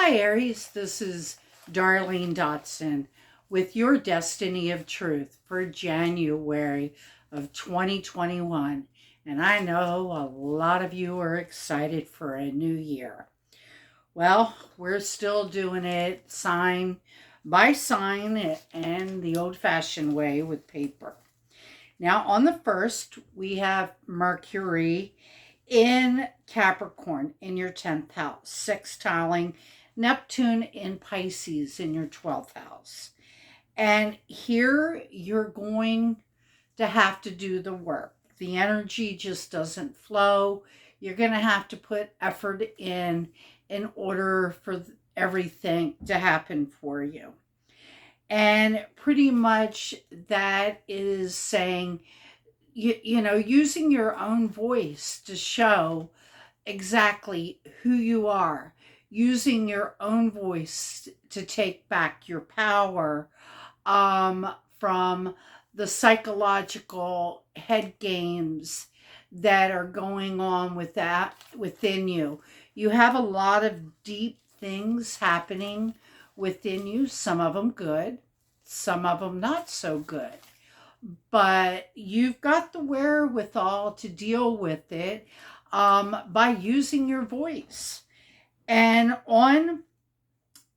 Hi, Aries. This is Darlene Dotson with your Destiny of Truth for January of 2021. And I know a lot of you are excited for a new year. Well, we're still doing it sign by sign and the old fashioned way with paper. Now, on the first, we have Mercury in Capricorn in your 10th house, sextiling Neptune in Pisces in your 12th house. And here you're going to have to do the work. The energy just doesn't flow. You're going to have to put effort in order for everything to happen for you. And pretty much that is saying, using your own voice to show exactly who you are, using your own voice to take back your power from the psychological head games that are going on with that within you. You have a lot of deep things happening within you, some of them good, some of them not so good. But you've got the wherewithal to deal with it by using your voice. And on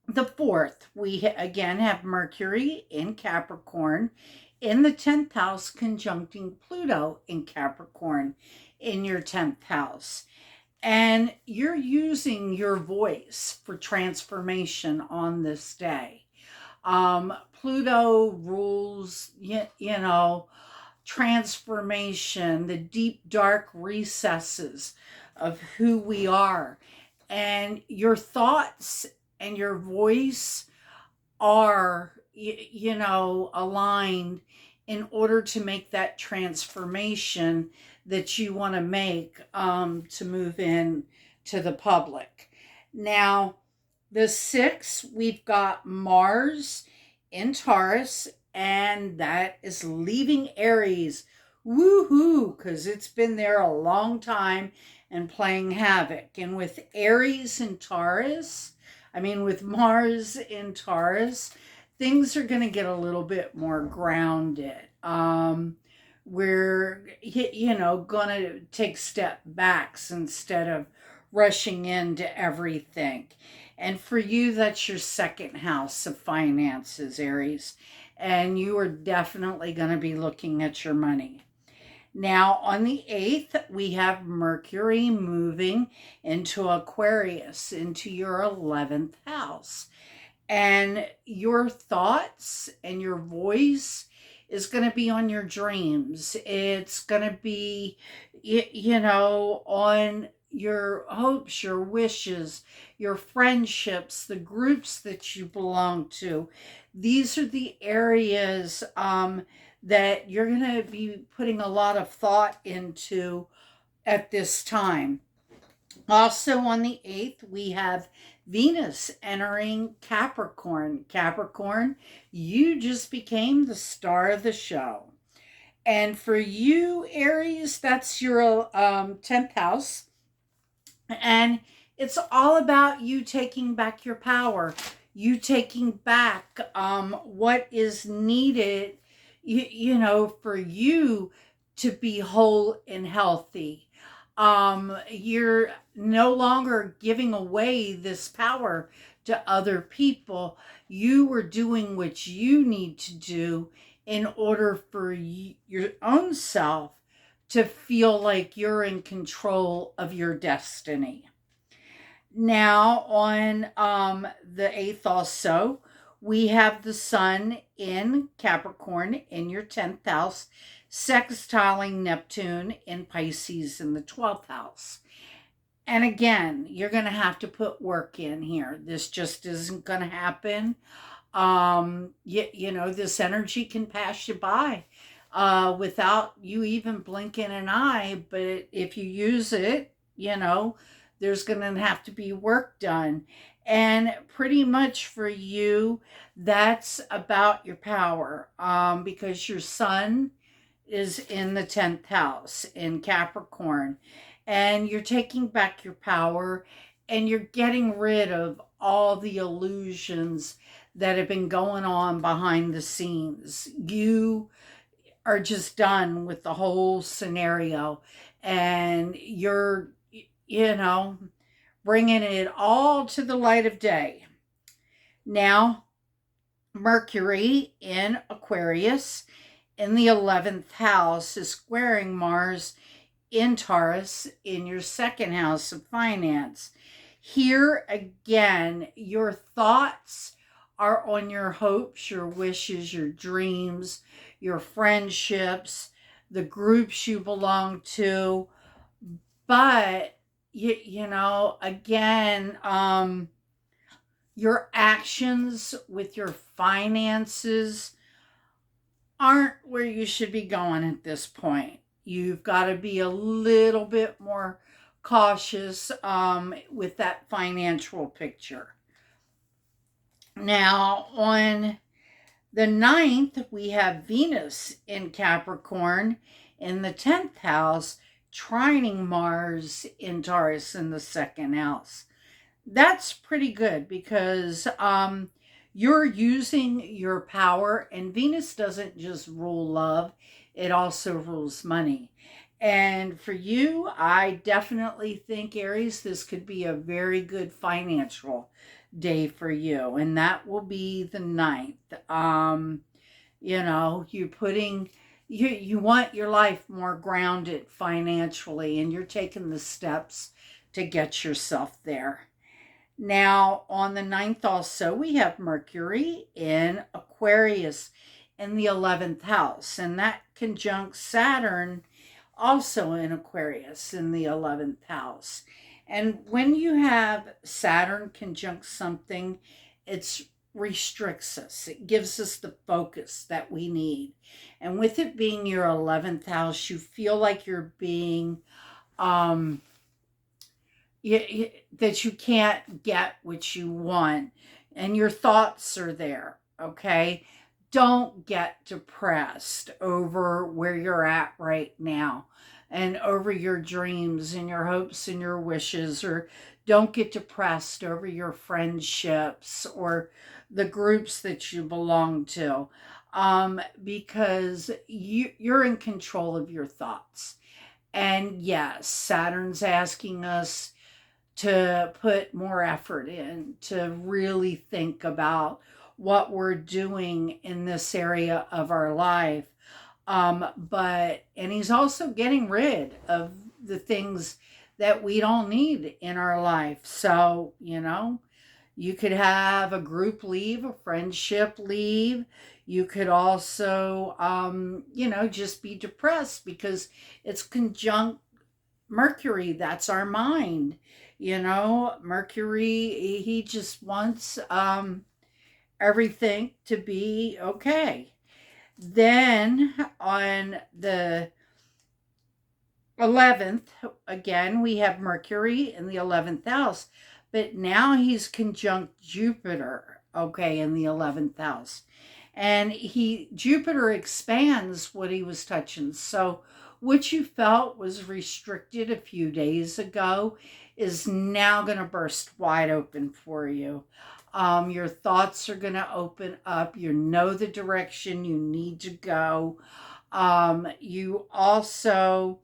the 4th, we again have Mercury in Capricorn in the 10th house, conjuncting Pluto in Capricorn in your 10th house. And you're using your voice for transformation on this day. Pluto rules, transformation, the deep, dark recesses of who we are. And your thoughts and your voice are, aligned in order to make that transformation that you want to make to move in to the public. Now, the 6th, we've got Mars in Taurus, and that is leaving Aries. Woohoo, because it's been there a long time and playing havoc. And with Aries and Taurus, with Mars in Taurus, things are going to get a little bit more grounded. We're, going to take step backs instead of rushing into everything. And for you, that's your second house of finances, Aries. And you are definitely going to be looking at your money. Now, on the 8th, we have Mercury moving into Aquarius, into your 11th house. And your thoughts and your voice is going to be on your dreams. It's going to be, on your hopes, your wishes, your friendships, the groups that you belong to. These are the areas that you're going to be putting a lot of thought into at this time. Also on the 8th, we have Venus entering Capricorn. Capricorn, you just became the star of the show. And for you, Aries, that's your 10th house. And it's all about you taking back your power, you taking back what is needed, for you to be whole and healthy. You're no longer giving away this power to other people. You are doing what you need to do in order for your own self to feel like you're in control of your destiny. Now, on the 8th also, we have the sun in Capricorn in your 10th house, sextiling Neptune in Pisces in the 12th house. And again, you're going to have to put work in here. This just isn't going to happen. This energy can pass you by without you even blinking an eye. But if you use it, there's going to have to be work done. And pretty much for you, that's about your power because your sun is in the 10th house in Capricorn. And you're taking back your power and you're getting rid of all the illusions that have been going on behind the scenes. You are just done with the whole scenario, and you're, you know, bringing it all to the light of day. Now, Mercury in Aquarius in the 11th house is squaring Mars in Taurus in your second house of finance. Here again, your thoughts are on your hopes, your wishes, your dreams, your friendships, the groups you belong to. But, again, your actions with your finances aren't where you should be going at this point. You've got to be a little bit more cautious with that financial picture. Now, on the 9th, we have Venus in Capricorn in the 10th house, trining Mars in Taurus in the second house. That's pretty good because you're using your power, and Venus doesn't just rule love, it also rules money. And for you, I definitely think, Aries, this could be a very good financial day for you, and that will be the 9th. You're putting, you want your life more grounded financially, and you're taking the steps to get yourself there. Now, on the 9th, also, we have Mercury in Aquarius in the 11th house, and that conjuncts Saturn also in Aquarius in the 11th house. And when you have Saturn conjunct something, it restricts us, it gives us the focus that we need. And with it being your 11th house, you feel like you're being um, that you can't get what you want, and your thoughts are there. Okay, don't get depressed over where you're at right now and over your dreams and your hopes and your wishes, or don't get depressed over your friendships or the groups that you belong to, because you're in control of your thoughts. And yes, Saturn's asking us to put more effort in, to really think about what we're doing in this area of our life. And he's also getting rid of the things that we don't need in our life. So, you could have a group leave, a friendship leave. You could also, just be depressed because it's conjunct Mercury. That's our mind. Mercury, he just wants everything to be okay. Then on the 11th, again, we have Mercury in the 11th house, but now he's conjunct Jupiter, okay, in the 11th house. And Jupiter expands what he was touching. So what you felt was restricted a few days ago is now going to burst wide open for you. Your thoughts are going to open up. You know the direction you need to go. You also,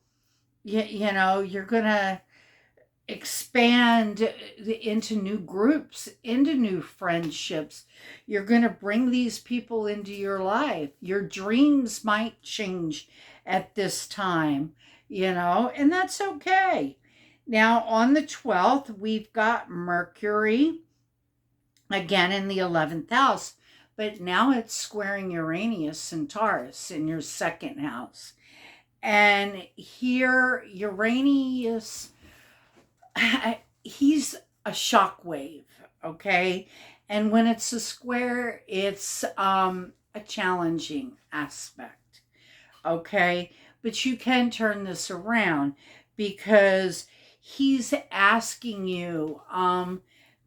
you're going to expand into new groups, into new friendships. You're going to bring these people into your life. Your dreams might change at this time, and that's okay. Now, on the 12th, we've got Mercury again in the 11th house, but now it's squaring Uranus and Taurus in your second house. And here, Uranus, he's a shock wave, okay? And when it's a square, it's a challenging aspect, okay? But you can turn this around because he's asking you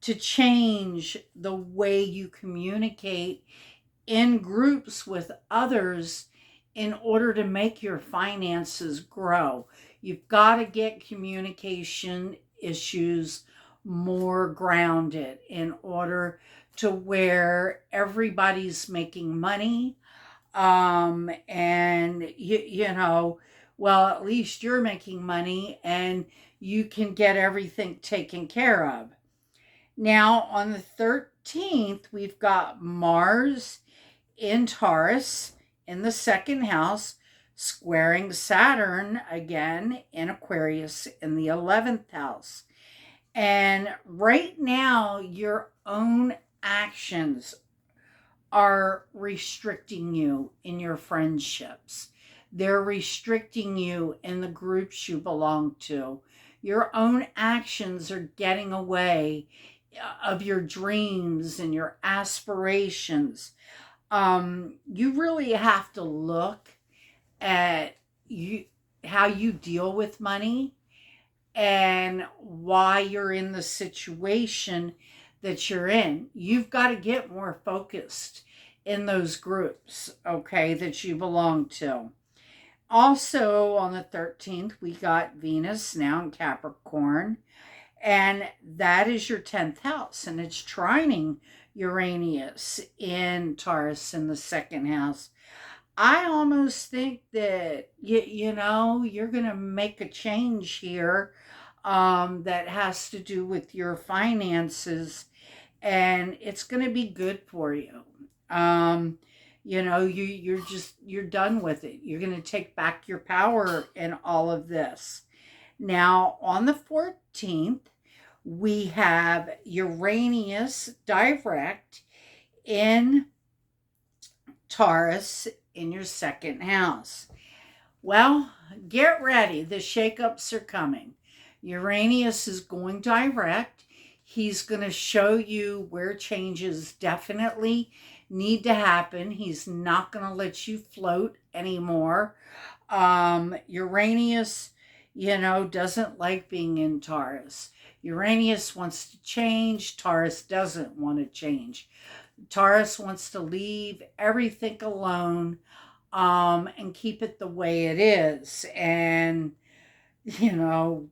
to change the way you communicate in groups with others in order to make your finances grow. You've got to get communication issues more grounded in order to where everybody's making money. And you know, well, at least you're making money and you can get everything taken care of. Now, on the 13th, we've got Mars in Taurus in the second house, squaring Saturn again in Aquarius in the 11th house. And right now, your own actions are restricting you in your friendships. They're restricting you in the groups you belong to. Your own actions are getting away of your dreams and your aspirations. You really have to look at you how you deal with money and why you're in the situation that you're in. You've got to get more focused in those groups, okay, that you belong to. Also, on the 13th, we got Venus now in Capricorn, and that is your 10th house, and it's trining Uranus in Taurus in the second house. I almost think that you know you're going to make a change here that has to do with your finances, and it's going to be good for you. Um, you know, you're done with it. You're going to take back your power in all of this. Now, on the 14th, we have Uranus direct in Taurus in your second house. Well, get ready. The shakeups are coming. Uranus is going direct. He's going to show you where changes definitely need to happen. He's not going to let you float anymore. Uranus, you know, doesn't like being in Taurus. Uranus wants to change. Taurus doesn't want to change. Taurus wants to leave everything alone and keep it the way it is. And, you know,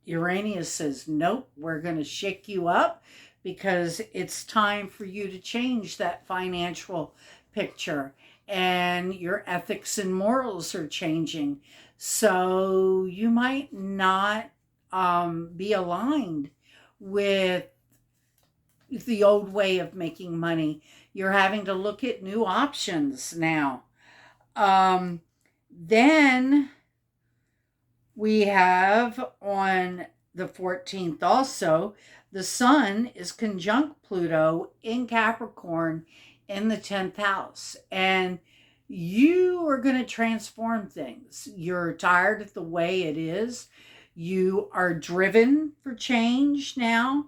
Uranus says, nope, we're going to shake you up because it's time for you to change that financial picture. And your ethics and morals are changing. So you might not be aligned with the old way of making money. You're having to look at new options now. Um, then we have on the 14th also, the sun is conjunct Pluto in Capricorn in the 10th house. And you are going to transform things. You're tired of the way it is. You are driven for change now.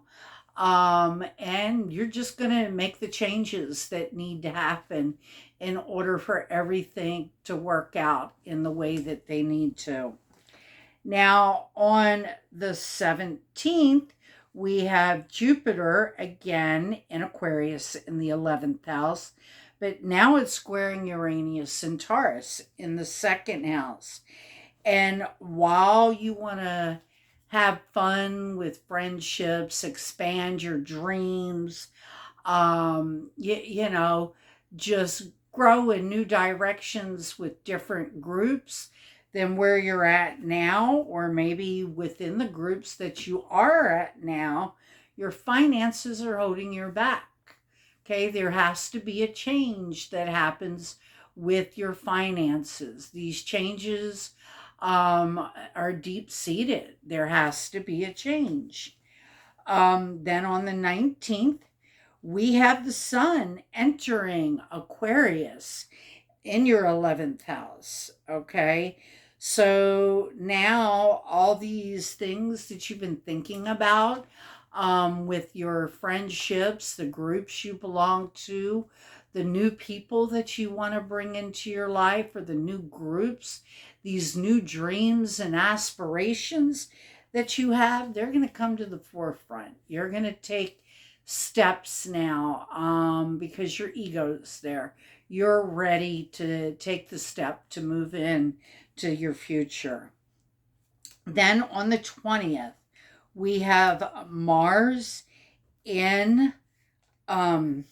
And you're just going to make the changes that need to happen in order for everything to work out in the way that they need to. Now, on the 17th, we have Jupiter again in Aquarius in the 11th house, but now it's squaring Uranus and Taurus in the second house. And while you want to have fun with friendships, expand your dreams, you know, just grow in new directions with different groups than where you're at now, or maybe within the groups that you are at now, your finances are holding you back. Okay, there has to be a change that happens with your finances. These changes are deep seated. There has to be a change. Then on the 19th, we have the sun entering Aquarius in your 11th house. Okay. So now all these things that you've been thinking about with your friendships, the groups you belong to, the new people that you want to bring into your life, or the new groups, these new dreams and aspirations that you have, they're going to come to the forefront. You're going to take steps now because your ego's there. You're ready to take the step to move in to your future. Then on the 20th, we have Mars in um,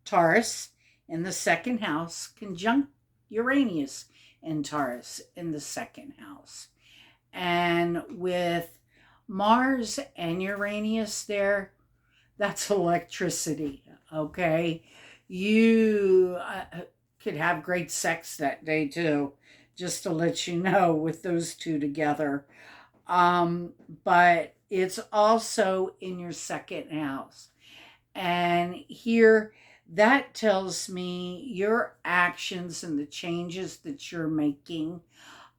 Taurus in the second house, conjunct Uranus in Taurus in the second house. And with Mars and Uranus there, that's electricity, okay? You could have great sex that day too, just to let you know, with those two together. Um, but it's also in your second house. And here, that tells me your actions and the changes that you're making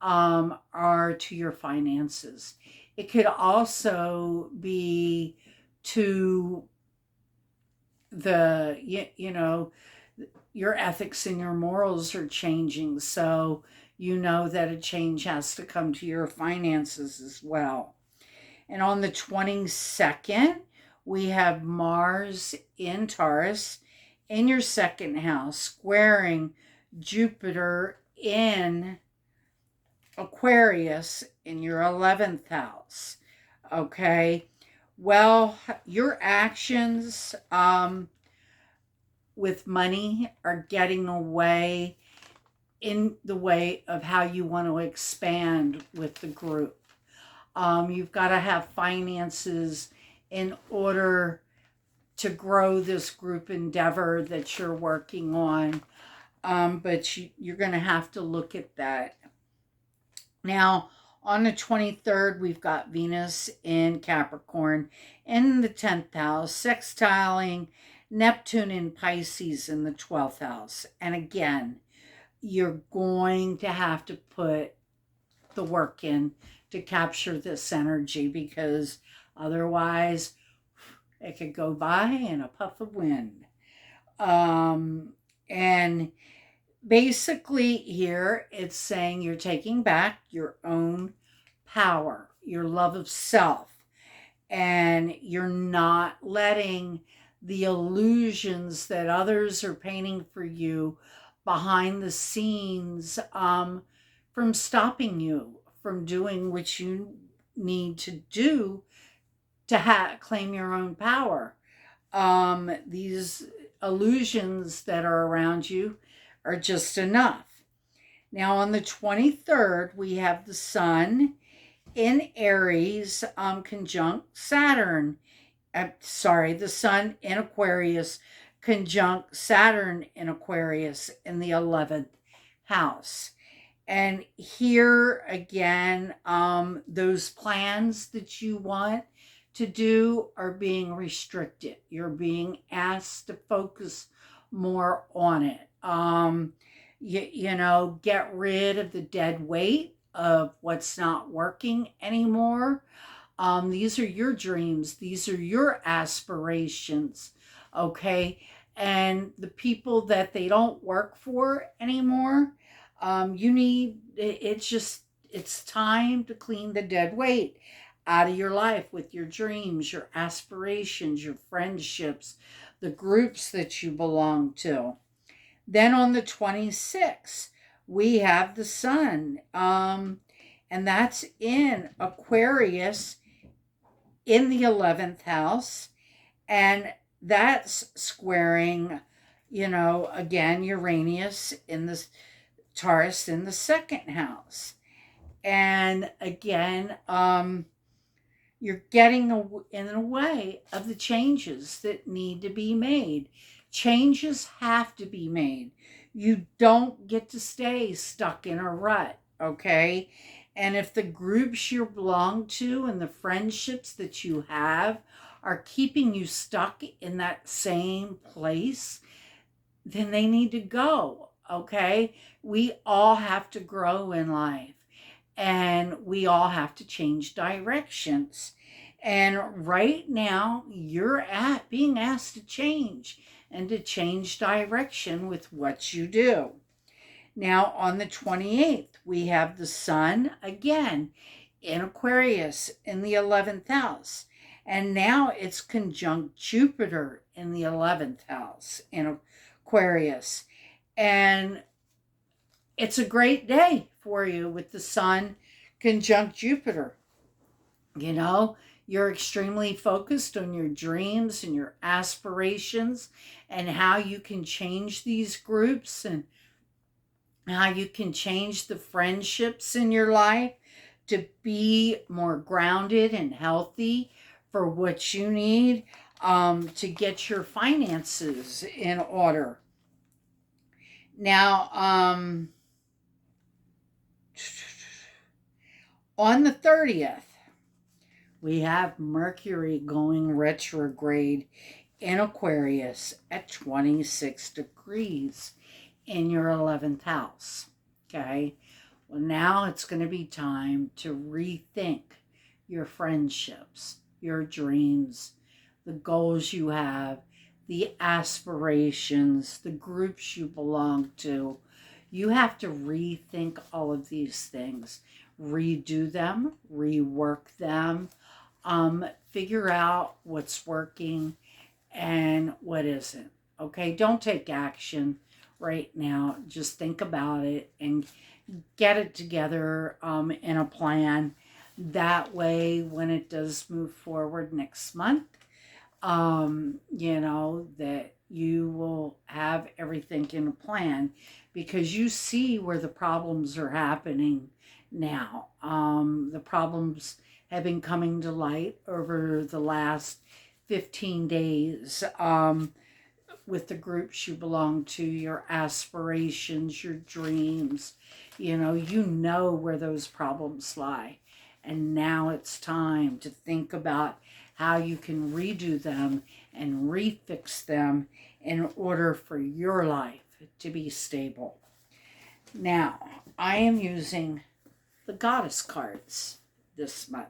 are to your finances. It could also be to you know, your ethics and your morals are changing. So you know that a change has to come to your finances as well. And on the 22nd, we have Mars in Taurus in your second house, squaring Jupiter in Aquarius in your 11th house. Okay. Well, your actions with money are getting away in the way of how you want to expand with the group. You've got to have finances in order to grow this group endeavor that you're working on. But you're going to have to look at that. Now, on the 23rd, we've got Venus in Capricorn in the 10th house, sextiling Neptune in Pisces in the 12th house. And again, you're going to have to put the work in to capture this energy, because otherwise it could go by in a puff of wind. And basically, here it's saying you're taking back your own power, your love of self, and you're not letting the illusions that others are painting for you behind the scenes from stopping you from doing what you need to do to claim your own power. These illusions that are around you are just enough. Now, on the 23rd, we have the Sun in Aries conjunct Saturn. The Sun in Aquarius conjunct Saturn in Aquarius in the 11th house. And here again, those plans that you want to do are being restricted. You're being asked to focus more on it. Get rid of the dead weight of what's not working anymore. These are your dreams, these are your aspirations, okay? And the people that they don't work for anymore, it's time to clean the dead weight out of your life with your dreams, your aspirations, your friendships, the groups that you belong to. Then on the 26th, we have the Sun, and that's in Aquarius in the 11th house, and that's squaring, again, Uranus in the Taurus in the second house. And again, you're getting in the way of the changes that need to be made. Changes have to be made. You don't get to stay stuck in a rut, okay? And if the groups you belong to and the friendships that you have are keeping you stuck in that same place, then they need to go, okay? We all have to grow in life, and we all have to change directions. And right now, you're being asked to change and to change direction with what you do. Now, on the 28th, we have the Sun again in Aquarius in the 11th house. And now it's conjunct Jupiter in the 11th house in Aquarius. And it's a great day for you with the Sun conjunct Jupiter. You're extremely focused on your dreams and your aspirations and how you can change these groups and how you can change the friendships in your life to be more grounded and healthy for what you need to get your finances in order. Now, on the 30th, we have Mercury going retrograde in Aquarius at 26 degrees in your 11th house. Okay. Well, now it's going to be time to rethink your friendships, your dreams, the goals you have, the aspirations, the groups you belong to. You have to rethink all of these things, redo them, rework them, figure out what's working and what isn't. Okay, don't take action right now. Just think about it and get it together in a plan. That way, when it does move forward next month, that you will have everything in a plan because you see where the problems are happening now. The problems have been coming to light over the last 15 days with the groups you belong to, your aspirations, your dreams. You know where those problems lie. And now it's time to think about how you can redo them and refix them in order for your life to be stable. Now, I am using the goddess cards this month.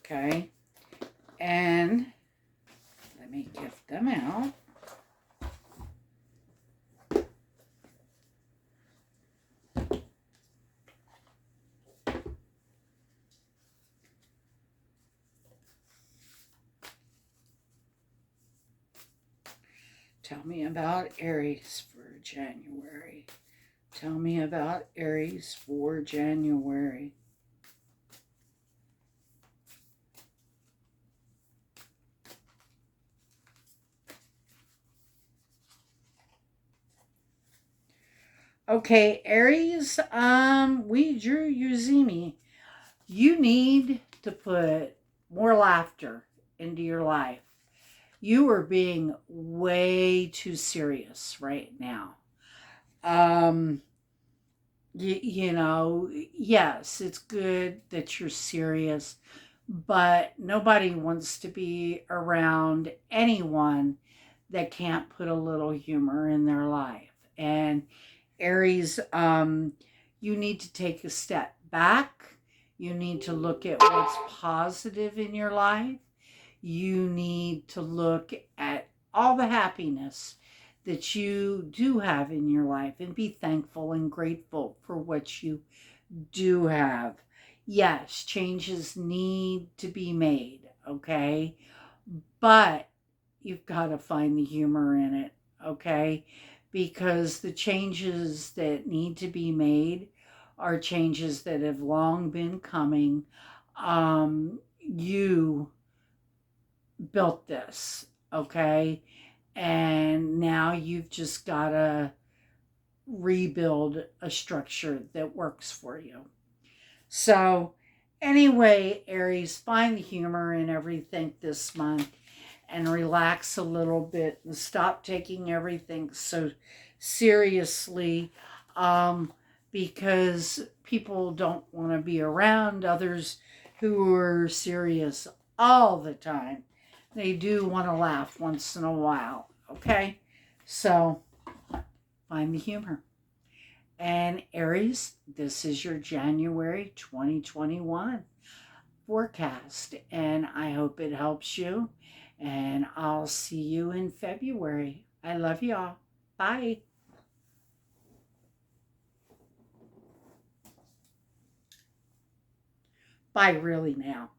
Okay? And let me get them out. Tell me about Aries for January. Tell me about Aries for January. Okay, Aries, we drew your Zemi. You need to put more laughter into your life. You are being way too serious right now. Um, yes, it's good that you're serious, but nobody wants to be around anyone that can't put a little humor in their life. And Aries, you need to take a step back. You need to look at what's positive in your life. You need to look at all the happiness that you do have in your life and be thankful and grateful for what you do have. Yes, changes need to be made, okay? But you've got to find the humor in it, okay? Because the changes that need to be made are changes that have long been coming. You built this, okay? And now you've just got to rebuild a structure that works for you. So, anyway, Aries, find the humor in everything this month and relax a little bit and stop taking everything so seriously because people don't want to be around others who are serious all the time. They do want to laugh once in a while, okay? So find the humor. And Aries, this is your January 2021 forecast, and I hope it helps you. And I'll see you in February. I love y'all. Bye. Bye, really, now.